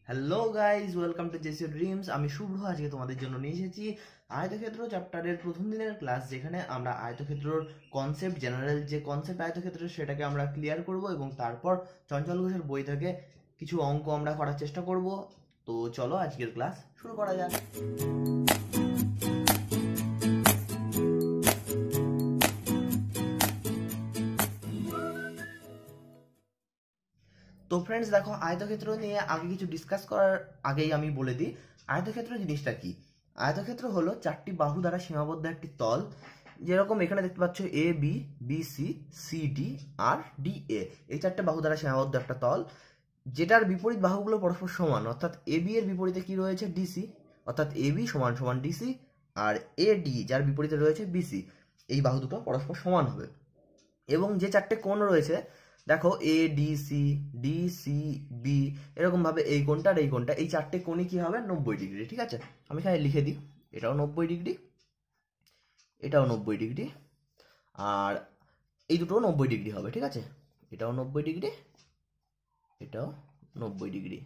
Hello guys, welcome to JC Dreams. আমি শুভ্র। আজকে তোমাদের জন্য নিয়ে এসেছি আয়তক্ষেত্র চ্যাপ্টারের প্রথম দিনের ক্লাস, যেখানে আমরা আয়তক্ষেত্রর কনসেপ্ট, জেনারেল যে কনসেপ্ট আয়তক্ষেত্রের সেটাকে আমরা ক্লিয়ার করব এবং তারপর চঞ্চল ঘোষের বই থেকে কিছু অঙ্ক আমরা করার চেষ্টা করব। তো চলো আজকের ক্লাস শুরু করা যাক। তো ফ্রেন্ডস দেখো, আয়তক্ষেত্র নিয়ে আগে কিছু ডিসকাস করার আগেই আমি বলে দিই আয়তক্ষেত্র জিনিসটা কি। আয়তক্ষেত্র হলো চারটি বাহু দ্বারা সীমাবদ্ধ একটি তল, যেরকম এখানে দেখতে পাচ্ছ A B, B C, C D আর ডি এ। এই চারটে বাহু দ্বারা সীমাবদ্ধ একটা তল, যেটার বিপরীত বাহুগুলো পরস্পর সমান। অর্থাৎ এ বি এর বিপরীতে কি রয়েছে? ডিসি। অর্থাৎ এ বি সমান সমান ডিসি, আর এ ডি যার বিপরীতে রয়েছে বিসি। এই বাহু দুটো পরস্পর সমান হবে। এবং যে চারটে কোণ রয়েছে দেখো, A D C, D C B, এরকম ভাবে এই কোণটা আর এই কোণটা, এই চারটে কোণই কি হবে? 90 ডিগ্রি। ঠিক আছে, আমি এখানে লিখে দিই, এটাও 90 ডিগ্রি, এটাও 90 ডিগ্রি, আর এই দুটো 90 ডিগ্রি হবে। ঠিক আছে, এটাও 90 ডিগ্রি, এটাও 90 ডিগ্রি।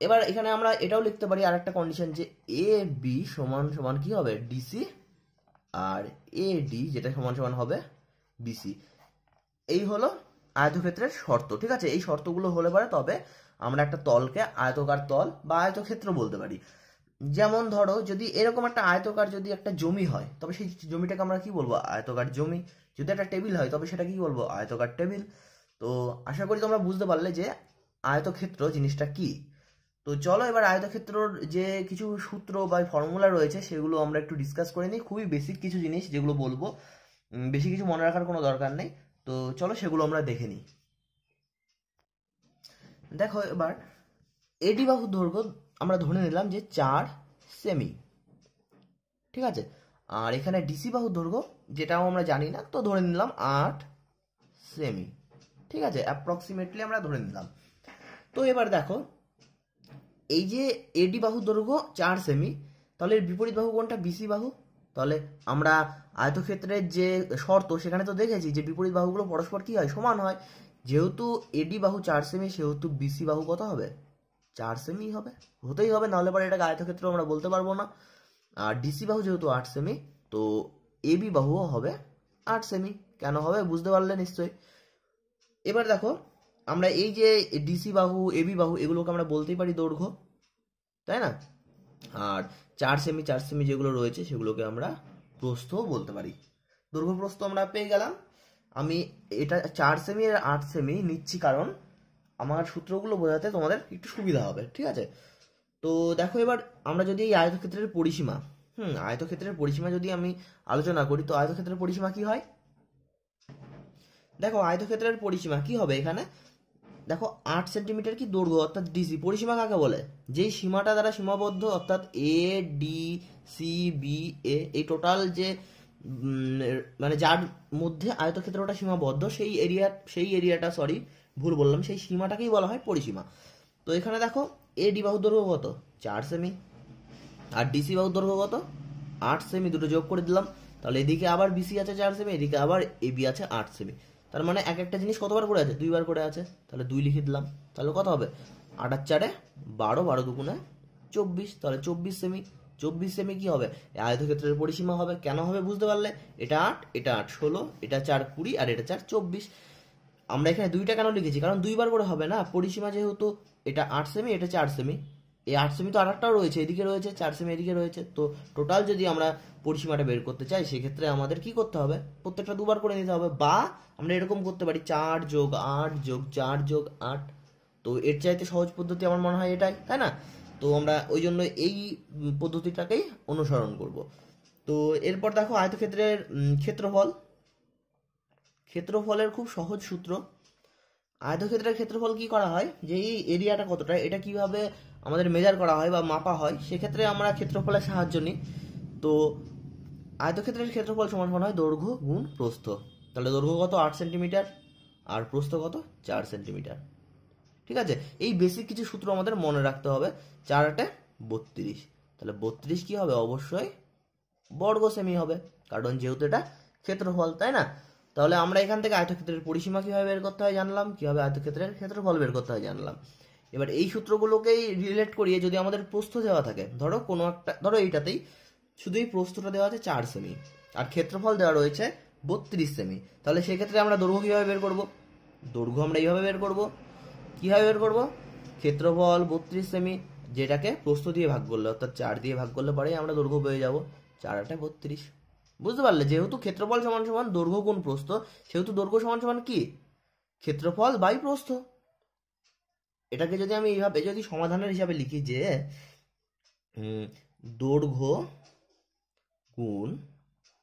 এবার এখানে আমরা এটাও লিখতে পারি আর একটা কন্ডিশন, যে এ বি সমান সমান কি হবে? ডিসি, আর এ ডি যেটা সমান সমান হবে বিসি। এই হলো আয়তক্ষেত্রের শর্ত। ঠিক আছে, এই শর্তগুলো হলে পরে তবে আমরা একটা তলকে আয়তকার তল বা আয়তক্ষেত্র বলতে পারি। যেমন ধরো, যদি এরকম একটা আয়তকার যদি একটা জমি হয়, তবে সেই জমিটাকে আমরা কি বলবো? আয়তকার জমি। যদি একটা টেবিল হয়, তবে সেটা কি বলবো? আয়তকার টেবিল। তো আশা করি তোমরা বুঝতে পারলে যে আয়তক্ষেত্র জিনিসটা কি। তো চলো এবার আয়তক্ষেত্রর যে কিছু সূত্র বা ফর্মুলা রয়েছে সেগুলো আমরা একটু ডিসকাস করে নিই। খুবই বেসিক কিছু জিনিস যেগুলো বলবো, বেশি কিছু মনে রাখার কোনো দরকার নেই। তো চলো সেগুলো আমরা দেখে নিই। দেখো এবার এডি বাহুর দৈর্ঘ্য আমরা ধরে নিলাম যে 4 সেমি। ঠিক আছে, আর এখানে ডিসি বাহুর দৈর্ঘ্য যেটাও আমরা জানি না, তো ধরে নিলাম 8 সেমি। ঠিক আছে, অ্যাপ্রক্সিমেটলি আমরা ধরে নিলাম। তো এবার দেখো, এই যে এডি বাহুর দৈর্ঘ্য 4 সেমি, তাহলে এর বিপরীত বাহু কোনটা? বিসি বাহু। তাহলে আমরা আয়তক্ষেত্রের যে শর্ত সেখানে তো দেখেছি যে বিপরীত বাহুগুলো পরস্পর কি হয়? সমান হয়। যেহেতু এডি বাহু 4 সেমি, সেহেতু বিসি বাহু কত হবে? 4 সেমি হবে, হতেই হবে, নাহলে পরে এটাকে আয়তক্ষেত্র আমরা বলতে পারবো না। আর ডিসি বাহু যেহেতু 8 সেমি, তো এবি বাহুও হবে 8 সেমি। কেন হবে বুঝতে পারলে নিশ্চয়ই। এবার দেখো, আমরা এই যে ডিসি বাহু, এবি বাহু, এগুলোকে আমরা বলতেই পারি দৈর্ঘ্য, তাই না? আর 4 সেমি 4 সেমি যেগুলো রয়েছে সেগুলোকে আমরা প্রস্থও বলতে পারি। দৈর্ঘ্য প্রস্থ আমরা পেয়ে গেলাম। আমি এটা 4 সেমি আর 8 সেমি নিচ্ছি কারণ আমার সূত্রগুলো বোঝাতে তোমাদের একটু সুবিধা হবে। ঠিক আছে, তো দেখো এবার আমরা যদি এই আয়তক্ষেত্রের পরিসীমা, আয়তক্ষেত্রের পরিসীমা যদি আমি আলোচনা করি, তো আয়তক্ষেত্রের পরিসীমা কি হয়? দেখো আয়তক্ষেত্রের পরিসীমা কি হবে এখানে? দেখো 8 সেন্টিমিটার কি দৈর্ঘ্য, অর্থাৎ ডিসি। পরিসীমা কাকে বলে? যেই সীমাটা দ্বারা সীমাবদ্ধ, অর্থাৎ এ ডি সি বি এ, এই টোটাল যে মানে যার মধ্যে আয়তক্ষেত্রটা সীমাবদ্ধ, সেই এরিয়াটা ভুল বললাম, সেই সীমাটাকেই বলা হয় পরিসীমা। তো এখানে দেখো, এ ডি বাহুর দৈর্ঘ্য কত? 4 সেমি, আর ডিসি বাহুর দৈর্ঘ্য কত? 8 সেমি। দুটো যোগ করে দিলাম, তাহলে এদিকে আবার বিসি আছে 4 সেমি, এদিকে আবার এবি আছে 8 সেমি। তার মানে এক একটা জিনিস কতবার করে আছে? 2বার করে আছে। তাহলে 2 লিখে দিলাম, তাহলে কত হবে? 8 আর 4 12, 12 দুগুণে 24, তাহলে 24 সেমি। 24 সেমি কি হবে? আয়তক্ষেত্রের পরিসীমা হবে। কেন হবে বুঝতে পারলে? এটা 8, এটা 8 16, এটা 4 20, আর এটা 4 24। আমরা এখানে 2টা কেন লিখেছি? কারণ 2বার করে হবে না পরিসীমা, যেহেতু এটা 8 সেমি, এটা 4 সেমি। এই 8 সেমি তো আরেকটাও রয়েছে, এদিকে রয়েছে 4 সেমি, এদিকে রয়েছে। তো টোটাল যদি আমরা পরিসীমাটা বের করতে চাই, সেক্ষেত্রে আমাদের কি করতে হবে? প্রত্যেকটা 2বার করে নিতে হবে। বা আমরা এরকম করতে পারি, 4 যোগ 8 যোগ 4 যোগ 8। তো এর চাইতে সহজ পদ্ধতি আমার মনে হয় এটাই, তাই না? তো আমরা ওই জন্য এই পদ্ধতিটাকেই অনুসরণ করব। তো এরপর দেখো আয়তক্ষেত্রের ক্ষেত্রফল। ক্ষেত্রফলের খুব সহজ সূত্র। আয়তক্ষেত্রের ক্ষেত্রফল কি করা হয়, যে এই এরিয়াটা কতটা, এটা কিভাবে আমাদের মেজার করা হয় বা মাপা হয়, সেক্ষেত্রে আমরা ক্ষেত্রফলের সাহায্য নিই। তো আয়তক্ষেত্রের ক্ষেত্রফল সমান সমান হয় দৈর্ঘ্য গুণ প্রস্থ। তাহলে দৈর্ঘ্য কত? 8 সেন্টিমিটার, আর প্রস্থ কত? 4 সেন্টিমিটার। ঠিক আছে, এই বেসিক কিছু সূত্র আমাদের মনে রাখতে হবে। 4 8 32, তাহলে 32 কি হবে? অবশ্যই বর্গ সেমি হবে, কারণ যেহেতু এটা ক্ষেত্রফল, তাই না? তাহলে আমরা এখান থেকে আয়তক্ষেত্রের পরিসীমা কিভাবে বের করতে হয় জানলাম, কিভাবে আয়তক্ষেত্রের ক্ষেত্রফল বের করতে হয় জানলাম। এবার এই সূত্রগুলোকেই রিলেট করিয়ে যদি আমাদের প্রস্থ দেওয়া থাকে, ধরো কোনো একটা, ধরো এইটাতেই শুধু এই প্রস্থটা দেওয়া আছে 4 সেমি আর ক্ষেত্রফল দেওয়া রয়েছে 32 সেমি, তাহলে সেক্ষেত্রে আমরা দৈর্ঘ্য কীভাবে বের করব? দৈর্ঘ্য আমরা এইভাবে বের করব। কীভাবে বের করব? ক্ষেত্রফল 32 সেমি যেটাকে প্রস্থ দিয়ে ভাগ করলে, অর্থাৎ 4 দিয়ে ভাগ করলে পরেই আমরা দৈর্ঘ্য পেয়ে যাব। 4 8 32। বুঝতে পারলে? যেহেতু ক্ষেত্রফল সমান সমান দৈর্ঘ্য গুণ প্রস্থ, সেহেতু দৈর্ঘ্য সমান সমান কি? ক্ষেত্রফল বাই প্রস্থ। এটাকে যদি আমি এইভাবে যদি সমাধানের হিসাবে লিখি যে দৈর্ঘ্য গুণ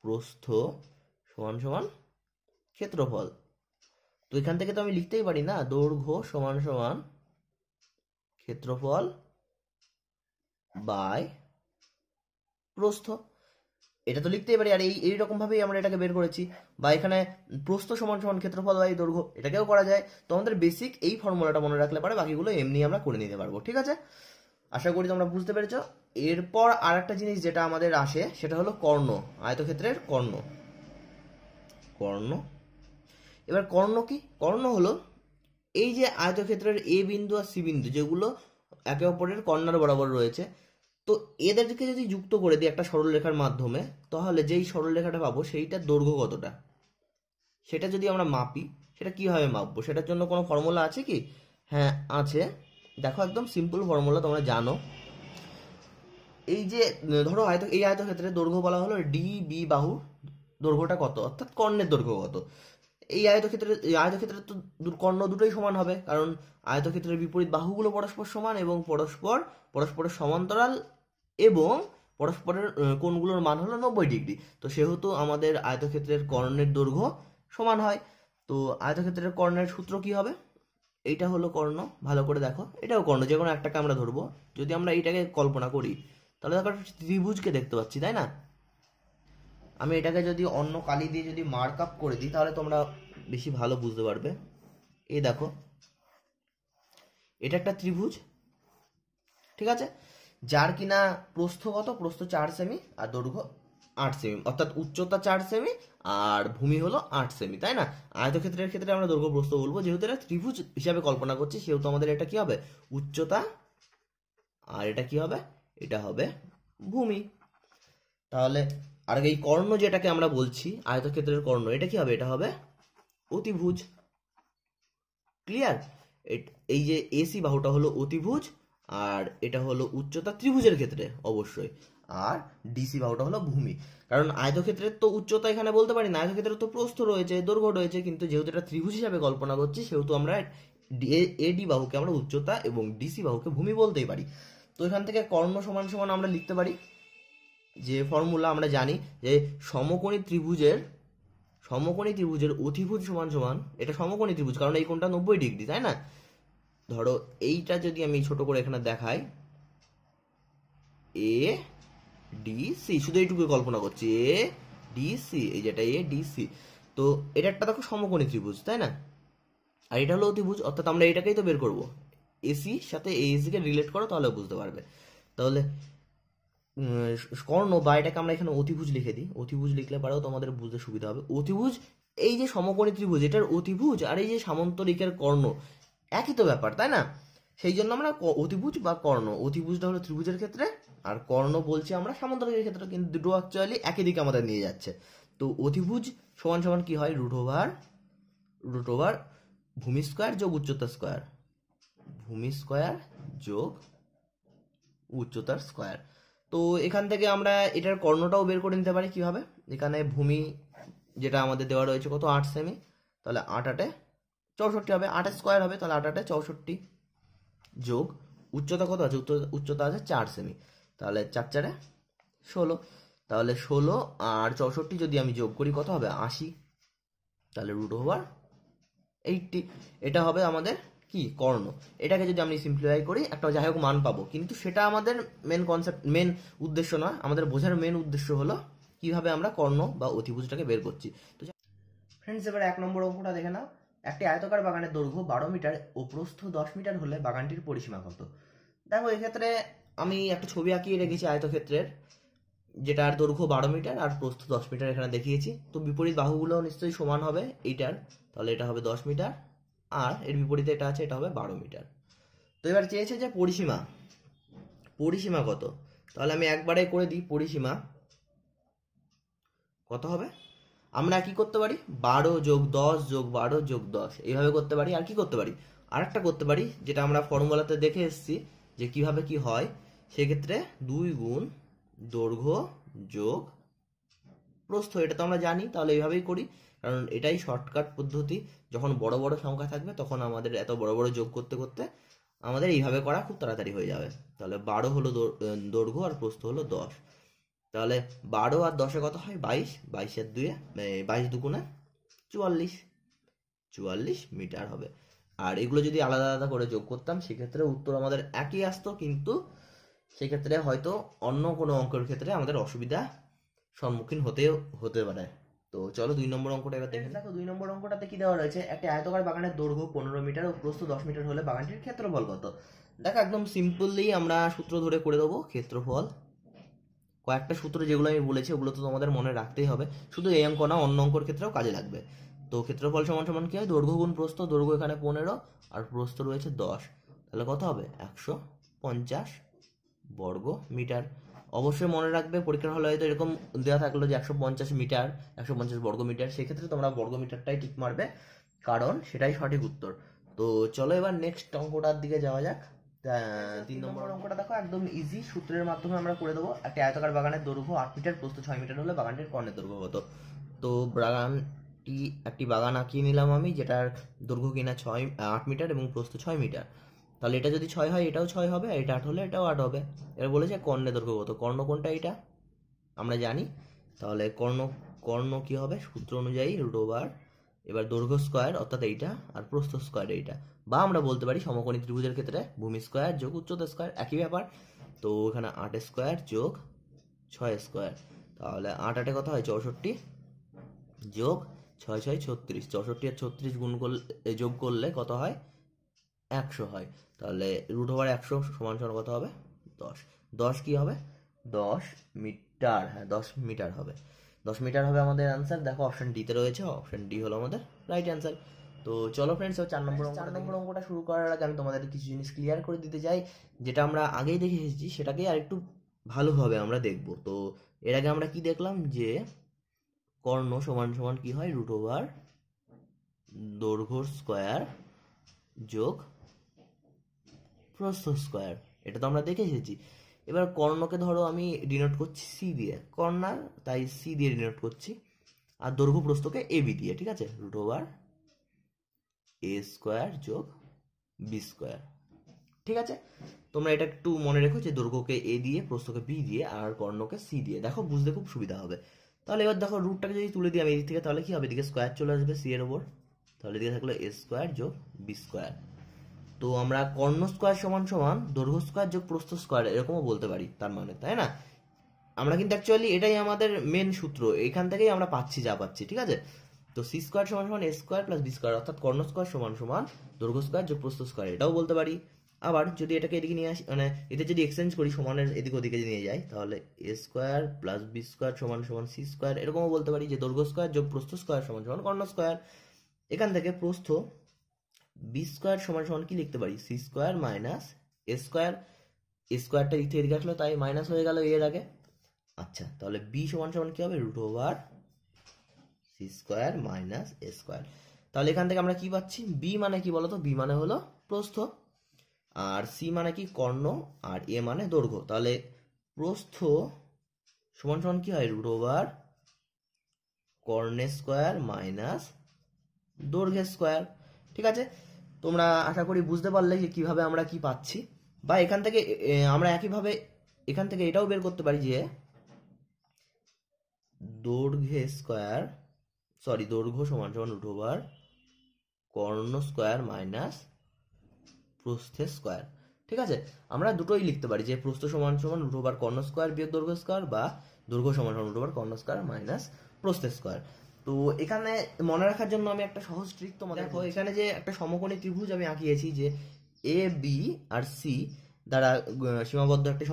প্রস্থ সমান সমান ক্ষেত্রফল, তো এখান থেকে তো আমি লিখতেই পারি না দৈর্ঘ্য সমান সমান ক্ষেত্রফল বাই প্রস্থ, এটা তো লিখতেই পারি। আর এইরকম ভাবেই আমরা এটাকে বের করেছি। বা এখানে প্রস্থ সমান সমান ক্ষেত্রফল বাই দৈর্ঘ্য, এটাকেও করা যায়। তো আমাদের বেসিক এই ফর্মুলাটা মনে রাখলে পারে বাকিগুলো এমনি আমরা করে নিতে পারবো। ঠিক আছে, আশা করি তোমরা বুঝতে পেরেছো। এরপর আর একটা জিনিস যেটা আমাদের আসে সেটা হলো কর্ণ, আয়তক্ষেত্রের কর্ণ। কর্ণ, এবার কর্ণ কি? কর্ণ হলো এই যে আয়তক্ষেত্রের এ বিন্দু আর সি বিন্দু যেগুলো একে অপরের কর্নার বরাবর রয়েছে, তো এদেরকে যদি যুক্ত করে দিই একটা সরলরেখার মাধ্যমে, তাহলে যেই সরলরেখাটা পাবো সেইটার দৈর্ঘ্য কতটা সেটা যদি আমরা মাপি, সেটা কিভাবে মাপবো? সেটার জন্য কোনো ফর্মুলা আছে কি? হ্যাঁ আছে, দেখো একদম সিম্পল ফর্মুলা, তোমরা জানো। এই যে ধরো এই আয়তক্ষেত্রের দৈর্ঘ্য বলা হলো ডি বি বাহু দৈর্ঘ্যটা কত, অর্থাৎ কর্ণের দৈর্ঘ্য কত। এই আয়তক্ষেত্রের তো কর্ণ দুটোই সমান হবে, কারণ আয়তক্ষেত্রের বিপরীত বাহুগুলো পরস্পর সমান এবং পরস্পরের সমান্তরাল এবং পরস্পরের কোণগুলোর মান হলো 90 ডিগ্রি। তো সেহেতু আমাদের আয়তক্ষেত্রের কর্ণের দৈর্ঘ্য সমান হয়। তো আয়তক্ষেত্রের কর্ণের সূত্র কি হবে? এইটা হলো কর্ণ, ভালো করে দেখো, এটাও কর্ণ, যে কোনো একটাকে আমরা ধরবো। যদি আমরা এইটাকে কল্পনা করি তাহলে দেখো ত্রিভুজকে দেখতে পাচ্ছি, তাই না? আমি এটাকে যদি অন্য কালি দিয়ে যদি মার্ক আপ করে দিই তাহলে তোমরা বেশি ভালো বুঝতে পারবে। এই দেখো, এটা একটা ত্রিভুজ, ঠিক আছে, যার কিনা প্রস্থ কত? প্রস্থ 4 সেমি আর দৈর্ঘ্য 8 সেমি, অর্থাৎ উচ্চতা 4 সেমি আর ভূমি হলো 8 সেমি, তাই না? আয়তক্ষেত্রের ক্ষেত্রে আমরা দৈর্ঘ্য প্রস্থ বলবো, যেহেতু এটা ত্রিভুজ হিসাবে কল্পনা করছি সেহেতু আমাদের এটা কি হবে? উচ্চতা, আর এটা কি হবে? এটা হবে ভূমি। তাহলে আর এই কর্ণ যেটাকে আমরা বলছি আয়তক্ষেত্রের কর্ণ, এটা কি হবে? এটা হবে অতিভুজ। ক্লিয়ার? এই যে এসি বাহুটা হলো অতিভুজ, আর এটা হলো উচ্চতা ত্রিভুজের ক্ষেত্রে অবশ্যই, আর ডিসি বাহুটা হলো ভূমি। কারণ আয়তক্ষেত্রের তো উচ্চতা এখানে বলতে পারি না, আয়তক্ষেত্রের তো প্রস্থ রয়েছে, দৈর্ঘ্য রয়েছে, কিন্তু যেহেতু এটা ত্রিভুজ হিসাবে কল্পনা করছি সেহেতু আমরা এডি বাহুকে আমরা উচ্চতা এবং ডিসি বাহুকে ভূমি বলতেই পারি। তো এখান থেকে কর্ণ সমান সমান আমরা লিখতে পারি যে ফর্মুলা আমরা জানি যে সমকোণী ত্রিভুজের অতিভুজ সমান সমান, এটা সমকোণী ত্রিভুজ কারণ এই কোণটা 90 ডিগ্রি, তাই না? ধরো এইটা যদি আমি ছোট করে এখানে দেখাই, এ ডি সি, শুধু এইটুকু কল্পনা করছি, এ ডি সি, এই যেটা এ ডি সি, তো এটা একটা দেখো সমকোণী ত্রিভুজ, তাই না? আর এটা হলো অতিভুজ, অর্থাৎ আমরা এটাকেই তো বের করবো। এসি সাথে এসি কে রিলেট করো তাহলে বুঝতে পারবে। তাহলে কর্ণ বা এটাকে আমরা এখানে অতিভুজ লিখে দিই, অতিভুজ লিখলে পারেও তোমাদের বুঝতে সুবিধা হবে। অতিভুজ, এই যে সমকোণী ত্রিভুজ এটার অতিভুজ আর এই যে সামান্তরিকের কর্ণ একই তো ব্যাপার, তাই না? সেই জন্য আমরা অতিভুজ বা কর্ণ, অতিভুজটা হলো ত্রিভুজের ক্ষেত্রে আর কর্ণ বলছি আমরা সামান্তরিকের ক্ষেত্রে, কিন্তু দুটো অ্যাকচুয়ালি একই দিকে আমাদের নিয়ে যাচ্ছে। তো অতিভুজ সমান সমান কি হয়? রুট ওভার ভূমি স্কোয়ার যোগ উচ্চতা স্কোয়ার, ভূমি স্কোয়ার যোগ উচ্চতার স্কোয়ার। তো এখান থেকে আমরা এটার কর্ণটাও বের করে নিতে পারি কিভাবে? এখানে ভূমি যেটা আমাদের দেওয়া রয়েছে কত? 8 সেমি, তাহলে 8 8 64 হবে, 8 স্কোয়ার হবে, তাহলে 8 8 64 যোগ উচ্চতা কত আছে? উচ্চতা আছে 4 সেমি, তাহলে 4 4 16, তাহলে 16 আর 64 যদি আমি যোগ করি কত হবে? 80, তাহলে রুট ওভার 80, এটা হবে আমাদের কি? কর্ণ। এটাকে যদি আমি সিম্পলিফাই করি একটা যাই হোক মান পাবো, কিন্তু সেটা আমাদের মেন উদ্দেশ্য নয়। আমাদের বোঝার মেন উদ্দেশ্য হলো কিভাবে আমরা কর্ণ বা অতিভুজটাকে বের করছি। তো ফ্রেন্ডস, এবার 1 নম্বর অঙ্কটা দেখে নাও। একটি আয়তাকার বাগানের দৈর্ঘ্য 12 মিটার ও প্রস্থ 10 মিটার হলে বাগানটির পরিসীমা কত? দেখো এক্ষেত্রে আমি একটা ছবি আঁকিয়ে রেখেছি আয়তক্ষেত্রের, যেটার দৈর্ঘ্য 12 মিটার আর প্রস্থ 10 মিটার এখানে দেখিয়েছি। তো বিপরীত বাহুগুলো নিশ্চয়ই সমান হবে এইটার, তাহলে এটা হবে 10 মিটার আর এর বিপরীতে এটা আছে, এটা হবে 12 মিটার। তো এবার চেয়েছে যে পরিসীমা, পরিসীমা কত, তাহলে আমি একবারে করে দিই। পরিসীমা কত হবে, আমরা কি করতে পারি 12 যোগ 10 যোগ 12 যোগ 10 এইভাবে করতে পারি। আর কি করতে পারি, আর একটা করতে পারি যেটা আমরা ফর্মুলাতে দেখে এসেছি যে কিভাবে কি হয়। সেক্ষেত্রে 2 গুণ দৈর্ঘ্য যোগ প্রস্থ, এটা তো আমরা জানি, তাহলে এইভাবেই করি, কারণ এটাই শর্টকাট পদ্ধতি। যখন বড় বড় সংখ্যা থাকবে তখন আমাদের এত বড় বড় যোগ করতে করতে আমাদের এইভাবে করা খুব তাড়াতাড়ি হয়ে যাবে। তাহলে 12 হলো দৈর্ঘ্য আর প্রস্থ হলো 10, তাহলে 12 আর 10 কত হয় 22, 22 আর 2 22 দুগুণে 44, 44 মিটার হবে। আর এগুলো যদি আলাদা আলাদা করে যোগ করতাম সেক্ষেত্রে উত্তর আমাদের একই আসতো, কিন্তু সেক্ষেত্রে হয়তো অন্য কোনো অঙ্কের ক্ষেত্রে আমাদের অসুবিধা সম্মুখীন হতে পারে। তো চলো 2 নম্বর অঙ্কটা এবার দেখে দেখো। 2 নম্বর অঙ্কটাতে কি দেওয়া রয়েছে, একটি আয়তকার বাগানের দৈর্ঘ্য 15 মিটার ও প্রস্থ 10 মিটার হলে বাগানটির ক্ষেত্রফল কত। দেখো একদম সিম্পলি আমরা সূত্র ধরে করে দেবো। ক্ষেত্রফল, কয়েকটা সূত্র যেগুলো আমি বলেছি ওগুলো তো তোমাদের মনে রাখতেই হবে, শুধু এই অঙ্ক না অন্য অঙ্কর ক্ষেত্রেও কাজে লাগবে। তো ক্ষেত্রফল সমান সমান কি হয়, দৈর্ঘ্য গুণ প্রস্থ, দৈর্ঘ্য এখানে 15 আর প্রস্থ রয়েছে 10, তাহলে কত হবে 150 বর্গ মিটার। অবশ্যই মনে রাখবে পরীক্ষার হলে হয়তো এরকম দেওয়া থাকলো যে 150 মিটার, 150 বর্গ মিটার, সেক্ষেত্রে তোমরা বর্গ মিটারটাই ঠিক মারবে, কারণ সেটাই সঠিক উত্তর। তো চলো এবার নেক্সট অঙ্কটার দিকে যাওয়া যাক। 3 নম্বর অঙ্কটা দেখো একদম ইজি, সূত্রের মাধ্যমে আমরা করে দেবো। একটি আয়তাকার বাগানের দৈর্ঘ্য 8 মিটার, প্রস্থ 6 মিটার হলে বাগানটির কর্ণের দৈর্ঘ্য কত। তো একটি বাগান আঁকিয়ে নিলাম আমি, যেটার দৈর্ঘ্য কিনা 8 মিটার এবং প্রস্থ 6 মিটার। তাহলে এটা যদি 6 হয় এটাও 6 হবে, আর এটা 8 হলে এটাও 8 হবে। এবার বলেছে কর্ণের দৈর্ঘ্য কত, কর্ণ কোনটা এটা আমরা জানি, তাহলে কর্ণ কি হবে সূত্র অনুযায়ী √, এবার দৈর্ঘ্য স্কয়ার অর্থাৎ এইটা, আর প্রস্থ স্কয়ার এইটা, বা আমরা বলতে পারি সমকোণী ত্রিভুজের ক্ষেত্রে ভূমি স্কয়ার যোগ উচ্চতা স্কয়ার, একই ব্যাপার। তো এখানে 8 স্কয়ার যোগ 6 স্কয়ার, তাহলে 8 8 কত হয় 64 যোগ 6 6 36, 64 আর 36 গুণ করলে যোগ করলে কত হয় 100 হয়। তাহলে √100 সমান সমান কত হবে 10, 10 কি হবে 10 মিটার, হ্যাঁ 10 মিটার হবে, 10 মিটার হবে আমাদের অ্যান্সার। দেখো অপশন ডিতে রয়েছে, অপশন ডি হলো আমাদের রাইট অ্যান্সার। তো চলো ফ্রেন্ডস 4 নম্বর অঙ্কটা শুরু করার আগে আমি তোমাদের কিছু জিনিস ক্লিয়ার করে দিতে চাই, যেটা আমরা আগেই দেখে এসেছি সেটাকে আর একটু ভালোভাবে আমরা দেখব। তো এর আগে আমরা কি দেখলাম, যে কর্ণ সমান সমান কি হয় √, দৈর্ঘ্য স্কয়ার যোগ প্রস্থ স্কয়ার, এটা তো আমরা দেখে এসেছি। এবার কর্ণকে ধরো আমি ডিনোট করছি সি দিয়ে, কর্নার তাই সি দিয়ে ডিনোট করছি, আর দৈর্ঘ্য প্রস্থকে এ বি দিয়ে, ঠিক আছে, √, এ স্কয়ার যোগ বি স্কয়ার, ঠিক আছে। তোমরা এটা একটু মনে রেখো যে দৈর্ঘ্যকে এ দিয়ে, প্রস্থকে বি দিয়ে, আর কর্ণকে সি দিয়ে, দেখো বুঝতে খুব সুবিধা হবে। তাহলে এবার দেখো রুটটাকে যদি তুলে দিই আমি এদিক থেকে, তাহলে কি হবে, এদিকে স্কয়ার চলে আসবে সি এর ওপর, তাহলে এদিকে থাকলো এ স্কয়ার যোগ বি স্কয়ার। তো আমরা কর্ণ স্কয়ার সমান সমান দৈর্ঘ্য স্কয়ার যোগ প্রস্থ স্কয়ার এরকমও বলতে পারি, তার মানে, তাই না। আমরা কিন্তু অ্যাকচুয়ালি এটাই আমাদের মেন সূত্র, এখান থেকেই আমরা পাচ্ছি যা পাচ্ছি, ঠিক আছে। তো সি স্কয়ার সমান সমান এ স্কয়ার প্লাস বি স্কয়ার, অর্থাৎ কর্ণ স্কয়ার সমান সমান দৈর্ঘ্য স্কয়ার যোগ প্রস্থ স্কয়ার, এটাও বলতে পারি। আবার যদি এটাকে এদিকে নিয়ে আসি, মানে এতে যদি এক্সচেঞ্জ করি, সমানের এদিকে ওদিকে নিয়ে যাই, তাহলে এ স্কয়ার প্লাস বি স্কয়ার সমান সমান সি স্কয়ার, এরকমও বলতে পারি যে দৈর্ঘ্য স্কয়ার যোগ প্রস্থ স্কয়ার সমান সমান কর্ণ স্কয়ার। এখান থেকে প্রস্থ বি স্কয়ার সমান সমান কি লিখতে পারি, সি স্কয়ার মাইনাস এ স্কয়ার, এ স্কয়ারটা দিক থেকে এদিকে আসলো তাই মাইনাস হয়ে গেল এর আগে। আচ্ছা, তাহলে বি সমান সমান কি হবে √, সি স্কয়ার মাইনাস এ স্কয়ার। তাহলে এখান থেকে আমরা কি পাচ্ছি, বি মানে কি বলতো, বি মানে হলো প্রস্থ, আর সি মানে কি কর্ণ, আর এ মানে দৈর্ঘ্য। তাহলে প্রস্থ সমান সমান কি হয় √, কর্ণের স্কয়ার মাইনাস দৈর্ঘ্যের স্কয়ার, ঠিক আছে। তোমরা আশা করি বুঝতে পারলে যে কিভাবে আমরা কি পাচ্ছি। বা এখান থেকে আমরা একইভাবে এখান থেকে এটাও বের করতে পারি যে দৈর্ঘ্য সমান সমান √, কর্ণ স্কয়ার মাইনাস প্রস্থের স্কয়ার, ঠিক আছে। আমরা দুটোই লিখতে পারি, যে প্রস্থ সমান সমান √, কর্ণ স্কয়ার বিয়োগ দৈর্ঘ্য স্কয়ার, বা দৈর্ঘ্য সমান সমান √, কর্ণ স্কয়ার মাইনাস প্রস্থের স্কয়ার। তো এখানে মনে রাখার জন্য আমি একটা সহজ ট্রিক তোমাদের দেখো, এখানে যে একটা সমকোণী ত্রিভুজ আমি আঁকিয়েছি, যে এ বি আর সি দ্বারা সীমাবদ্ধ একটা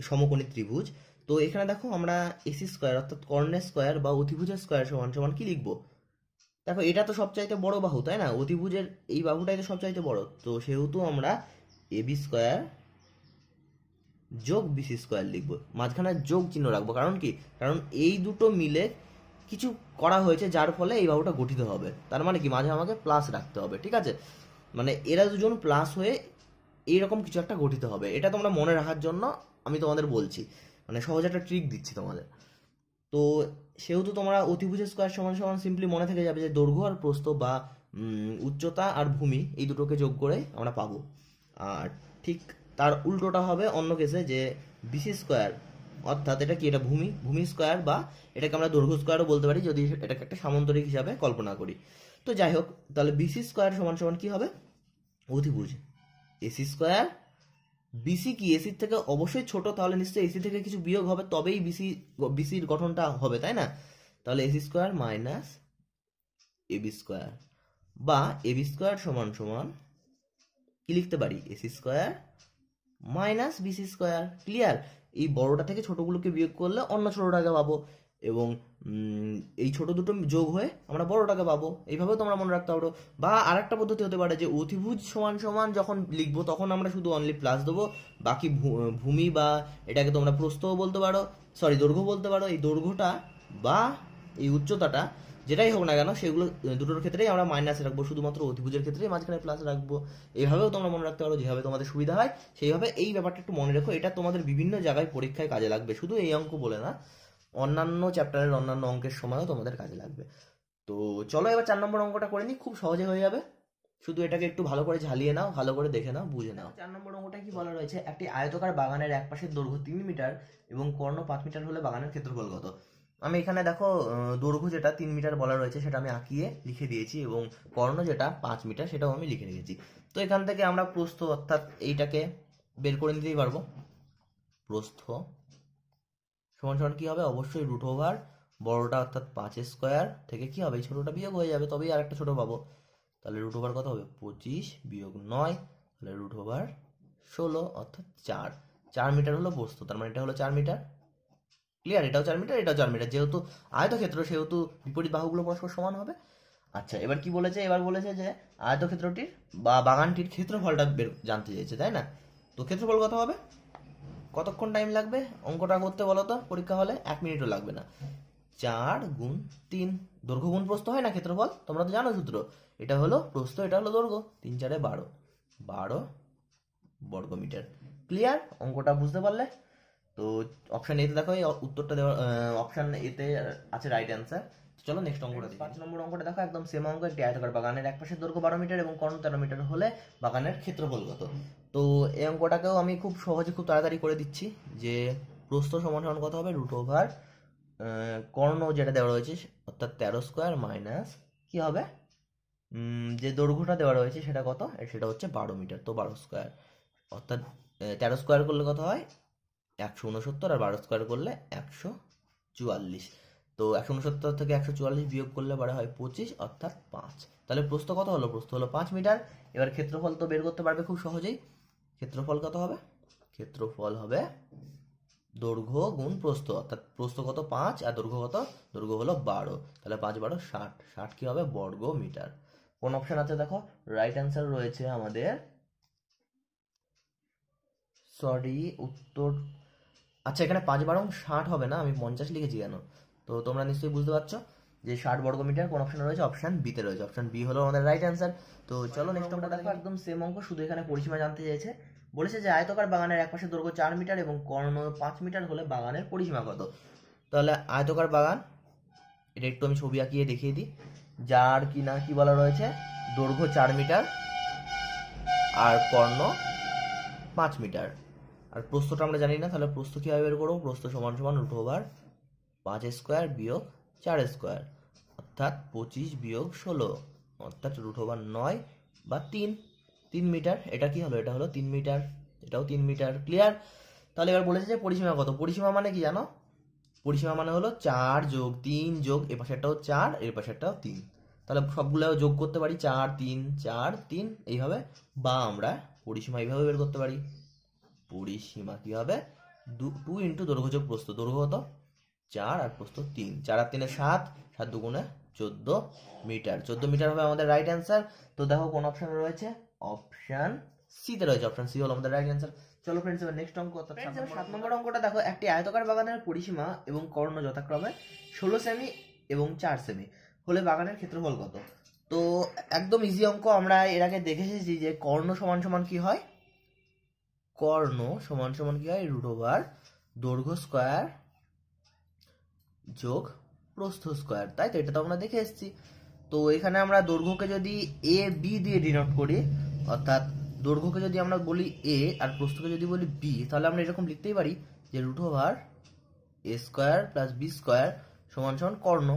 সমকোণী ত্রিভুজ। তো এখানে দেখো আমরা এসি স্কয়ার অর্থাৎ কর্ণের স্কয়ার বা অতিভুজের স্কয়ার সমান সমান কি লিখবো, দেখো এটা তো সবচাইতে বড় বাহু, তাই না, অতিভুজের এই বাহুটাই তো সবচাইতে বড়, তো সেহেতু আমরা এবি স্কোয়ার যোগ বিসি স্কোয়ার লিখবো, মাঝখানে যোগ চিহ্ন রাখবো। কারণ কি, কারণ এই দুটো মিলে কিছু করা হয়েছে যার ফলে এই বাহুটা গঠিত হবে। তার মানে কি, মাঝে আমাকে প্লাস রাখতে হবে, ঠিক আছে? মানে এরা দুজন প্লাস হয়ে এইরকম কিছু একটা গঠিত হবে। এটা তোমরা মনে রাখার জন্য আমি তোমাদের বলছি, মানে সহজ একটা ট্রিক দিচ্ছি তোমাদের। তো সেহেতু তোমরা অতিভুজ স্কোয়ার সমান সমান সিম্পলি মনে থেকে যাবে যে দৈর্ঘ্য আর প্রস্থ বা উচ্চতা আর ভূমি এই দুটোকে যোগ করে আমরা পাবো। আর ঠিক তার উল্টোটা হবে অন্য কেসে, যে বিসি স্কোয়ার, অর্থাৎ এটা কি, এটা ভূমি স্কোয়ার, বা এটাকে আমরা দৈর্ঘ্য স্কোয়ারও বলতে পারি যদি এটাকে একটা সামান্তরিক হিসাবে কল্পনা করি। তো যাই হোক, তাহলে বিসি স্কোয়ার সমান সমান কি হবে, অতিভুজ এসি স্কোয়ার। বিসি কি এসির থেকে অবশ্যই ছোট, তাহলে নিশ্চয়ই এসি থেকে কিছু বিয়োগ হবে তবেই বিসির গঠনটা হবে, তাই না? তাহলে AC square minus AB square, বা এবি স্কোয়ার সমান সমান কি লিখতে পারি, AC square minus BC square. Clear? এই বড়টা থেকে ছোটগুলোকে বিয়োগ করলে অন্য ছোটটাকে পাবো, এবং এই ছোট দুটো যোগ হয়ে আমরা বড়টাকে পাবো। এইভাবেও তোমরা মনে রাখতে পারো। বা আরেকটা পদ্ধতি হতে পারে যে অতিভুজ সমান সমান যখন লিখবো তখন আমরা শুধু অনলি প্লাস দেবো, বাকি ভূমি বা এটাকে তোমরা প্রস্থও বলতে পারো, সরি দৈর্ঘ্য বলতে পারো, এই দৈর্ঘ্যটা বা এই উচ্চতাটা যেটাই হোক না কেন সেগুলো দুটোর ক্ষেত্রেই আমরা মাইনাস রাখবো, শুধুমাত্র অতিভুজের ক্ষেত্রেই মাঝখানে প্লাস রাখবো। এইভাবেও তোমরা মনে রাখতে পারো, যেভাবে তোমাদের সুবিধা হয় সেইভাবে। এই ব্যাপারটা একটু মনে রেখো, এটা তোমাদের বিভিন্ন জায়গায় পরীক্ষায় কাজে লাগবে, শুধু এই অঙ্ক বলে না, অন্যান্য চ্যাপ্টারের অন্যান্য অঙ্কের সময়ও তোমাদের কাজে লাগবে। তো চলো এবার 4 নম্বর অঙ্কটা করে নিই, খুব সহজে হয়ে যাবে। শুধু এটাকে একটু ভালো করে ঝালিয়ে নাও, ভালো করে দেখে নাও, বুঝে নাও। 4 নম্বর অঙ্কটা কি বলা রয়েছে, একটি আয়তাকার বাগানের এক পাশের দৈর্ঘ্য 3 মিটার এবং কর্ণ 5 মিটার হলে বাগানের ক্ষেত্রফল কত? আমি এখানে দেখো দৈর্ঘ্য যেটা 3 মিটার বলা রয়েছে সেটা আমি আঁকিয়ে লিখে দিয়েছি, এবং কর্ণ যেটা 5 মিটার সেটাও আমি লিখে রেখেছি। তো এখান থেকে আমরা প্রস্থ অর্থাৎ এইটাকে বের করে নিতেই পারবো। প্রস্থ সমান সমান কি হবে, অবশ্যই রুট ওভার বড়টা অর্থাৎ 5 স্কোয়ার থেকে কি হবে, ছোটটা বিয়োগ হয়ে যাবে, তবেই আর একটা ছোট পাবো। তাহলে রুট ওভার কত হবে, 25 বিয়োগ 9, তাহলে রুট ওভার 16 অর্থাৎ 4 মিটার হলো প্রস্থ। তার মানে এটা হলো 4 মিটার। ক্লিয়ার? এটাও 4 মিটার, এটাও 4 মিটার, যেহেতু আয়তক্ষেত্র সেহেতু বিপরীত বাহুগুলো পরস্পর সমান হবে। আচ্ছা, এবার কি বলেছে, এবার বলেছে যে আয়তক্ষেত্রটির বা বাগানটির ক্ষেত্রফলটা জানতে চাইছে, তাই না? তো ক্ষেত্রফল কত হবে, কতক্ষণ টাইম লাগবে অঙ্কটা করতে বলো তো পরীক্ষা হলে? 1 মিনিটও লাগবে না। 4 গুণ 3, দৈর্ঘ্য গুণ প্রস্থ হয় না ক্ষেত্রফল, তোমরা তো জানো সূত্র। এটা হলো প্রস্থ, এটা হলো দৈর্ঘ্য, 3 4 12 বর্গ মিটার। ক্লিয়ার? অঙ্কটা বুঝতে পারলে? তো অপশন এতে দেখো এই উত্তরটা দেওয়া, অপশন এতে আছে রাইট অ্যান্সার। চলো নেক্সট অঙ্কটা দেখি। 5 নম্বর অঙ্কটা দেখো, একদম সেম অঙ্ক। একটি আয়তাকার বাগানের এক পাশের দৈর্ঘ্য 12 মিটার এবং কর্ণ 13 মিটার হলে বাগানের ক্ষেত্রফল কত? তো এই অঙ্কটাকেও আমি খুব সহজে খুব তাড়াতাড়ি করে দিচ্ছি, যে প্রস্থ সমান সমান কত হবে, রুট ওভার কর্ণ যেটা দেওয়া রয়েছে অর্থাৎ 13 স্কোয়ার মাইনাস কি হবে, যে দৈর্ঘ্যটা দেওয়া রয়েছে সেটা কত, সেটা হচ্ছে 12 মিটার। তো 12 স্কোয়ার অর্থাৎ 13 স্কোয়ার করলে কত হয়, 169, আর 12 স্কোয়ার করলে 144। তো 169 থেকে 144 বিয়োগ করলে বারে হয় 25 অর্থাৎ 5। তাহলে প্রস্থ কত হলো, প্রস্থ হলো 5 মিটার। এবার ক্ষেত্রফল তো বের করতে পারবে খুব সহজেই। ক্ষেত্রফল কত হবে, ক্ষেত্রফল হবে দৈর্ঘ্য গুণ প্রস্থ, অর্থাৎ প্রস্থ কত 5 আর দৈর্ঘ্য কত, দৈর্ঘ্য হলো 12, তাহলে 5 12 60, 60 কি হবে, বর্গ মিটার। কোন অপশন আছে দেখো, রাইট অ্যান্সার রয়েছে আমাদের, সরি উত্তর, আচ্ছা এখানে 5 12 60 হবে না, আমি 50 লিখেছি কেন? তো তোমরা নিশ্চয়ই বুঝতে পারছো যে 60 বর্গ মিটার কোন অপশন রয়েছে, অপশন বি তে রয়েছে। অপশন বি হলো আমাদের রাইট অ্যান্সার। তো চলো নেক্সট অঙ্কটা দেখো, একদম সেম অঙ্ক, শুধু এখানে পরিসীমা জানতে চাইছে। বলেছে যে আয়তকার বাগানের একপাশে দৈর্ঘ্য 4 মিটার এবং কর্ণ 5 মিটার হলে বাগানের পরিসীমা কত? তাহলে আয়তকার বাগান, এটা একটু আমি ছবি আঁকিয়ে দেখিয়ে দিই। যার কি না কি বলা রয়েছে, দৈর্ঘ্য 4 মিটার আর কর্ণ 5 মিটার, আর প্রস্থটা আমরা জানি না, তাহলে প্রস্থ কীভাবে বের করবো, প্রস্থ সমান সমান রুট ওভার 5 স্কোয়ার বিয়োগ 4 স্কোয়ার অর্থাৎ 25 বিয়োগ 16 অর্থাৎ রুট ওভার 9 বা 3 মিটার। এটা কি হলো, এটা হলো 3 মিটার, এটাও 3 মিটার। ক্লিয়ার? তাহলে এবার বলেছে যে পরিসীমা কত। পরিসীমা মানে কি জানো, পরিসীমা মানে হলো 4 যোগ 3 যোগ এ পাশেরটাও 4 এর পাশেরটাও 3, তাহলে সবগুলো যোগ করতে পারি 4 3 4 3 এইভাবে, বা আমরা পরিসীমা এইভাবে বের করতে পারি। পরিসীমা কি হবে, 2 ইন্টু দৈর্ঘ্য যোগ প্রস্থ, দৈর্ঘ্য কত 4 আর প্রস্থ 3, 4 আর 3 7, 7 দুগুণে 14 মিটার। 14 মিটার হবে আমাদের রাইট অ্যান্সার। তো দেখো কোন অপশন রয়েছে, অপশন সি তে রয়েছে, অপশন সি হলো আমাদের রাইট অ্যান্সার। চলো ফ্রেন্ডস এবার নেক্সট অঙ্ক অর্থাৎ 7 নম্বর অঙ্কটা দেখো, একটি আয়তাকার বাগানের পরিসীমা এবং কর্ণ যথাক্রমে 16 সেমি এবং 4 সেমি হলে বাগানের ক্ষেত্রফল কত? তো একদম ইজি অঙ্ক, আমরা এর আগে দেখে এসেছি যে কর্ণ সমান সমান কি হয়, কর্ণ সমান সমান কি হয়, রুট ওভার দৈর্ঘ্য স্কয়ার যোগ প্রস্থ স্কয়ার, তাই তো? এটা তো আমরা দেখে এসেছি। তো এখানে আমরা দৈর্ঘ্যকে যদি এ বি দিয়ে ডিনোট করি, অর্থাৎ দৈর্ঘ্যকে যদি আমরা বলি এ আর প্রস্থকে যদি বলি বি, তাহলে আমরা এরকম লিখতেই পারি যে root over a square plus B square সমান সমান কর্ণ।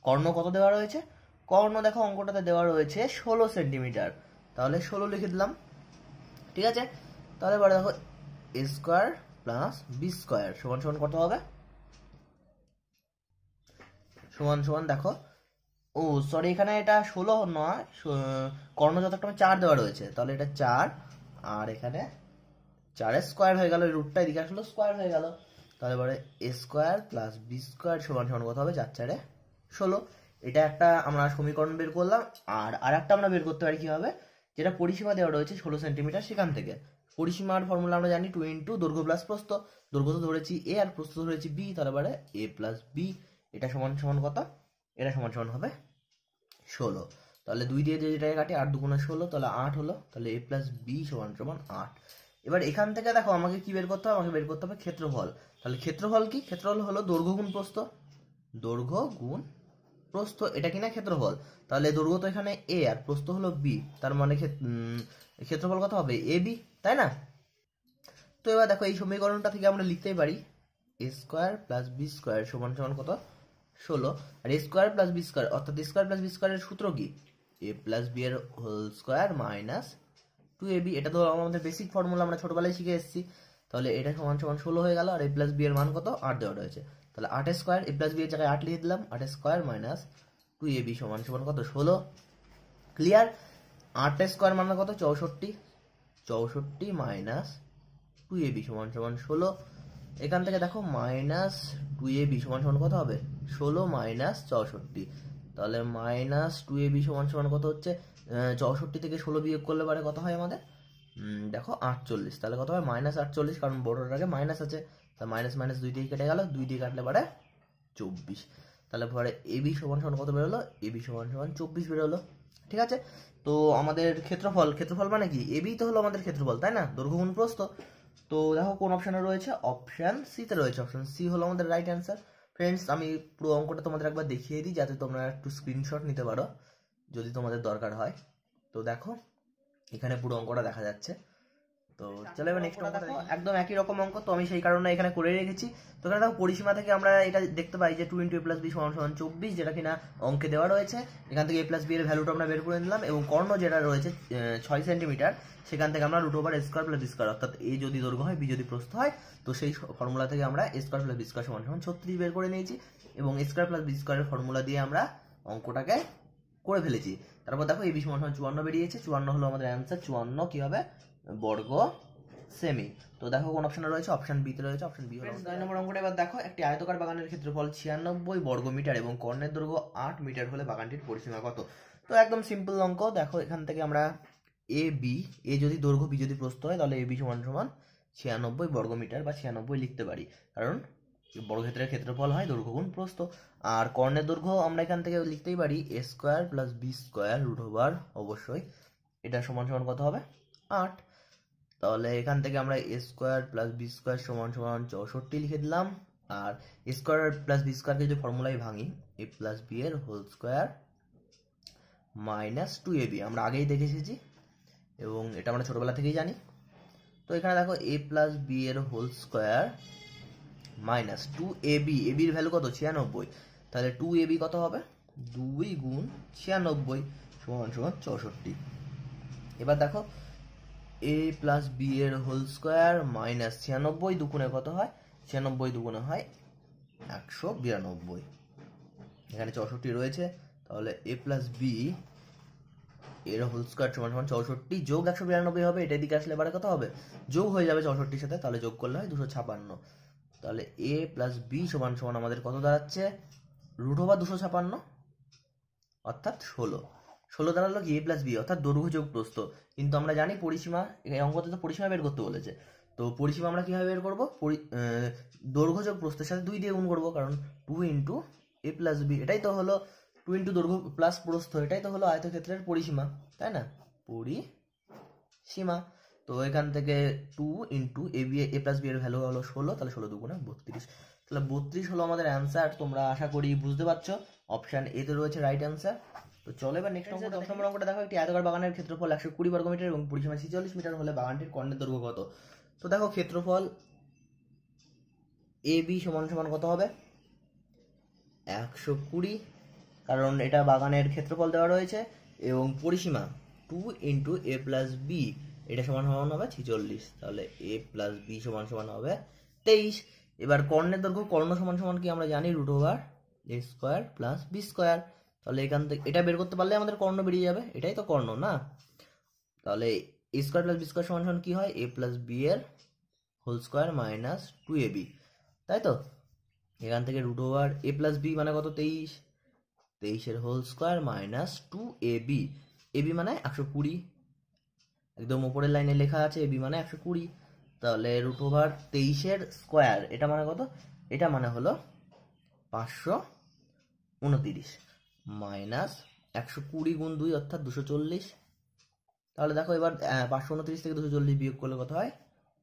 কর্ণ কত দেওয়া রয়েছে? কর্ণ দেখো অঙ্কটাতে দেওয়া রয়েছে 16 সেন্টিমিটার, তাহলে 16 লিখে দিলাম, ঠিক আছে? তাহলে এবার দেখো এ স্কয়ার প্লাস বি স্কয়ার সমান সমান কত হবে, সমান সমান দেখো, ও সরি এখানে এটা 16 নয়, কর্ণ যথাক্রমে 4 দেওয়া রয়েছে, তাহলে এটা 4 আর এখানে 4 স্কয়ার হয়ে গেল, রুটটা এদিকে আসলো স্কয়ার হয়ে গেল, তাহলে এবারে এ স্কয়ার প্লাস বি স্কয়ার সমান সমান কত হবে, 4 4 16। এটা একটা আমরা সমীকরণ বের করলাম। আর একটা আমরা বের করতে পারি কি হবে, যেটা পরিসীমা দেওয়া রয়েছে 16 সেন্টিমিটার, সেখান থেকে পরিসীমার ফর্মুলা আমরা জানি 2 ইন্টু দৈর্ঘ্য প্লাস প্রস্থ, দৈর্ঘ্য তো ধরেছি এ আর প্রস্থ ধরেছি বি, তাহলে এবারে এ প্লাস বি এটা সমান সমান কত, এটা সমান সমান হবে 16। তাহলে 2 দিয়ে যেটাকে কাটি 8 2 16, তাহলে 8 হলো, তাহলে এ প্লাস বি সমান সমান 8। এবার এখান থেকে দেখো আমাকে কি বের করতে হবে, আমাকে বের করতে হবে ক্ষেত্রফল। তাহলে ক্ষেত্রফল কি, ক্ষেত্রফল হলো দৈর্ঘ্য গুণ প্রস্থ, দৈর্ঘ্য গুণ প্রস্থ, এটা কিনা ক্ষেত্রফল। তাহলে দৈর্ঘ্য তো এখানে এ আর প্রস্থ হলো বি, তার মানে ক্ষেত্রফল কত হবে, এ বি, তাই না? তো এবার দেখো এই সমীকরণটা থেকে আমরা লিখতেই পারি এ স্কয়ার প্লাস বি স্কয়ার সমান সমান কত, 16। আর এ স্কয়ার প্লাস বি স্কয়ার অর্থাৎ এ স্কয়ার প্লাস বি স্কয়ারের সূত্র কি, এ প্লাস বি এর হোল স্কয়ার মাইনাস 2ab, এটা তো আমাদের বেসিক ফর্মুলা, আমরা ছোটবেলায় শিখে এসেছি। তাহলে এটা সমান সমান 16 হয়ে গেল, আর এ প্লাস বি এর মান কত, 8 দেওয়া রয়েছে, তাহলে 8 স্কয়ার, এ প্লাস বি এর জায়গায় 8 লিখে দিলাম, 8 স্কয়ার মাইনাস 2ab সমান সমান কত, 16। ক্লিয়ার? 8 স্কয়ার মানে কত, 64, 64 মাইনাস 2ab সমান সমান 16। এখান থেকে দেখো মাইনাস 2ab সমান সমান কত হবে, 16 মাইনাস 64, তাহলে মাইনাস 2ab সমান সমান কত হচ্ছে, 64 থেকে 16 বিয়োগ করলে পারে কত হয় আমাদের, দেখো 48, তাহলে কত হয় মাইনাস 48, কারণ বড়টার আগে মাইনাস আছে, তাহলে মাইনাস মাইনাস 2 দিয়ে কেটে গেল, 2 দিয়ে কাটলে পারে 24, তাহলে পরে এবি সমান সমান কত বেরোলো, এবি সমান সমান 24 বেরোলো, ঠিক আছে? তো আমাদের ক্ষেত্রফল, ক্ষেত্রফল মানে কি, এবি তো হলো আমাদের ক্ষেত্রফল, তাই না, দৈর্ঘ্য গুণ প্রস্থ। তো দেখো কোন অপশনে রয়েছে, অপশন সি তে রয়েছে, অপশন সি হলো আমাদের রাইট অ্যান্সার। ফ্রেন্ডস আমি পুরো অঙ্কটা তোমাদের একবার দেখিয়ে দিই যাতে তোমরা একটু স্ক্রিনশট নিতে পারো যদি তোমাদের দরকার হয়। তো দেখো এখানে পুরো অঙ্কটা দেখা যাচ্ছে। তো চলো এবার নেক্সট অঙ্ক দেখো, একদম একই রকম অঙ্ক, তো আমি সেই কারণে এখানে করে রেখেছি। তো এখানে দেখো পরিসীমা থেকে আমরা এটা দেখতে পাই যে 2 × a + b সমান সমান 24, যেটা কিনা অঙ্কে দেওয়া রয়েছে। এখান থেকে a + b এর ভ্যালুটা আমরা বের করে নিলাম, এবং কর্ণ যেটা রয়েছে 6 সেন্টিমিটার, সেখান থেকে আমরা √/a² + b² অর্থাৎ a যদি দৈর্ঘ্য হয় b যদি প্রস্থ হয়, তো সেই ফর্মুলা থেকে আমরা a² + b² সমান সমান 36 বের করে নিয়েছি, এবং a² + b² এর ফর্মুলা দিয়ে আমরা অঙ্কটাকে করে ফেলেছি। তারপর দেখো ab সমান সমান 54 বেরিয়েছে, 54 হলো আমাদের অ্যান্সার। 54 কি হবে, বর্গ সেমি। তো দেখো কোন অপশনে রয়েছে, অপশন বি তে রয়েছে, অপশন বি হলো 9 নম্বর অঙ্কটা। এবার দেখো একটি আয়তাকার বাগানের ক্ষেত্রফল 96 বর্গ মিটার এবং কর্ণের দৈর্ঘ্য 8 মিটার হলে বাগানটির পরিসীমা কত? তো একদম সিম্পল অঙ্ক। দেখো এখান থেকে আমরা এ বি, এ যদি দৈর্ঘ্য বি যদি প্রস্থ হয়, তাহলে এ বি সমান সমান 96 বর্গ মিটার বা 96 লিখতে পারি, কারণ বর্গক্ষেত্রের ক্ষেত্রফল হয় দৈর্ঘ্য গুণ প্রস্থ। আর কর্ণের দৈর্ঘ্য আমরা এখান থেকে লিখতেই পারি a² + b² অবশ্যই, এটা সমান সমান কত হবে, 8। তাহলে এখান থেকে আমরা a² + b² সমান সমান 64 লিখে দিলাম। আর a² + b² কে যদি ফর্মুলায় ভাঙি, a + b এর হোল স্কয়ার মাইনাস 2ab, আমরা আগেই দেখে এসেছি এবং এটা আমরা ছোটবেলা থেকেই জানি। তো এখানে দেখো a + b এর whole square minus 2ab, ab এর ভ্যালু কত, 96, তাহলে 2ab কত হবে, 2 × 96 সমান সমান 64। এবার দেখো a + b এর হোল স্কয়ার মাইনাস 96, দুগুণে কত হয়, 96 দুগুণে হয় 192, এখানে 64 রয়েছে, তাহলে a + b এর হোল স্কয়ার সমান সমান 64 যোগ 192 হবে, এটা দিকে আসলে এবারে কত হবে, যোগ হয়ে যাবে 64 সাথে, তাহলে যোগ করলে হয় 256। তাহলে a + b সমান সমান আমাদের কত দাঁড়াচ্ছে, √256 অর্থাৎ 16। 16 দাঁড়ালো কি a প্লাস বি, অর্থাৎ দৈর্ঘ্য যোগ প্রস্থ। কিন্তু আমরা জানি পরিসীমা, এই অঙ্কতে তো পরিসীমা বের করতে বলেছে। তো পরিসীমা আমরা কীভাবে বের করবো? দৈর্ঘ্য যোগ প্রস্থের সাথে 2 দিয়ে গুণ করবো, কারণ 2 ইন্টু a প্লাস বি, এটাই তো হলো 2 ইন্টু দৈর্ঘ্য প্লাস প্রস্থ, এটাই তো হলো আয়তক্ষেত্রের পরিসীমা, তাই না? পরিসীমা। তো এখান থেকে 2 ইন্টু এ প্লাস বি এর ভ্যালু হলো 16, তাহলে 16 দুগুণে 32, তাহলে 32 হলো আমাদের অ্যান্সার। তোমরা আশা করি বুঝতে পারছো, অপশান এ তে রয়েছে রাইট অ্যান্সার। তো চলো এবার নেক্সট অঙ্ক, 10 নম্বর অঙ্কটা দেখো। একটি আয়তাকার বাগানের ক্ষেত্রফল 120 বর্গমিটার এবং পরিসীমা 46 মিটার হলে বাগানটির কর্ণের দৈর্ঘ্য কত? তো দেখো ক্ষেত্রফল এ বি সমান সমান কত হবে? 120, কারণ এটা বাগানের ক্ষেত্রফল দেওয়া রয়েছে, এবং পরিসীমা 2 ইন্টু এ প্লাস বি, এটা সমান সমান হবে 46, তাহলে এ প্লাস বি সমান সমান হবে 23। এবার কর্ণের দৈর্ঘ্য, কর্ণ সমান সমান কি আমরা জানি, root over a square plus B square. তাহলে এখান থেকে এটা বের করতে পারলে আমাদের কর্ণ বেরিয়ে যাবে, এটাই তো কর্ণ না? তাহলে এ স্কোয়ার প্লাস বি স্কোয়ার সমান সমান কি হয়? এ প্লাস বি এর হোল স্কোয়ার মাইনাস 2ab, তাই তো? এখান থেকে root over a plus B মানে কত? 23, 23 এর whole square minus 2ab, AB মানে 120, একদম উপরের লাইনে লেখা আছে এবি মানে 120। তাহলে রুট ওভার 23 এর স্কোয়ার, এটা মানে কত? এটা মানে হলো 529 মাইনাস 120 গুণ 2 অর্থাৎ 240। তাহলে দেখো এবার 529 থেকে 240 বিয়োগ করলে কত হয়?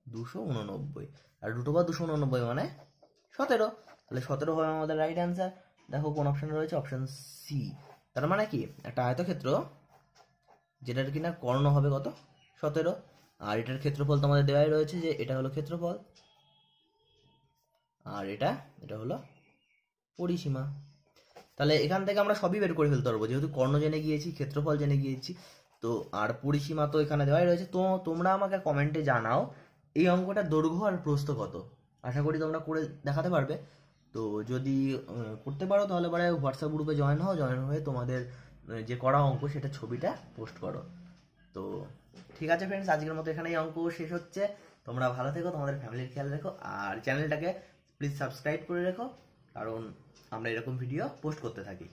289, আর রুট ওভার 289 মানে 17, তাহলে 17 হবে আমাদের রাইট অ্যান্সার। দেখো কোন অপশানে রয়েছে? Option C. তার মানে কি, একটা আয়তক্ষেত্র যেটার কিনা কর্ণ হবে কত? 17, আর এটার ক্ষেত্রফল তো আমাদের দেওয়াই রয়েছে, যে এটা হলো ক্ষেত্রফল, আর এটা হলো পরিসীমা। তাহলে এখান থেকে আমরা সবই বের করে ফেলতে পারবো, যেহেতু কর্ণ জেনে গিয়েছি, ক্ষেত্রফল জেনে গিয়েছি, তো আর পরিসীমা তো এখানে দেওয়াই রয়েছে। তো তোমরা আমাকে কমেন্টে জানাও এই অঙ্কটার দৈর্ঘ্য আর প্রস্থ কত। আশা করি তোমরা করে দেখাতে পারবে। তো যদি করতে পারো তাহলে পরে হোয়াটসঅ্যাপ গ্রুপে জয়েন হয়ে তোমাদের যে করা অঙ্ক সেটা ছবিটা পোস্ট করো। তো ঠিক আছে ফ্রেন্ডস, আজকের মতো এখানেই অঙ্ক শেষ হচ্ছে। তোমরা ভালো থেকো, তোমাদের ফ্যামিলির খেয়াল রেখো, আর চ্যানেলটাকে প্লিজ সাবস্ক্রাইব করে রেখো, কারণ আমরা এরকম ভিডিও পোস্ট করতে থাকি।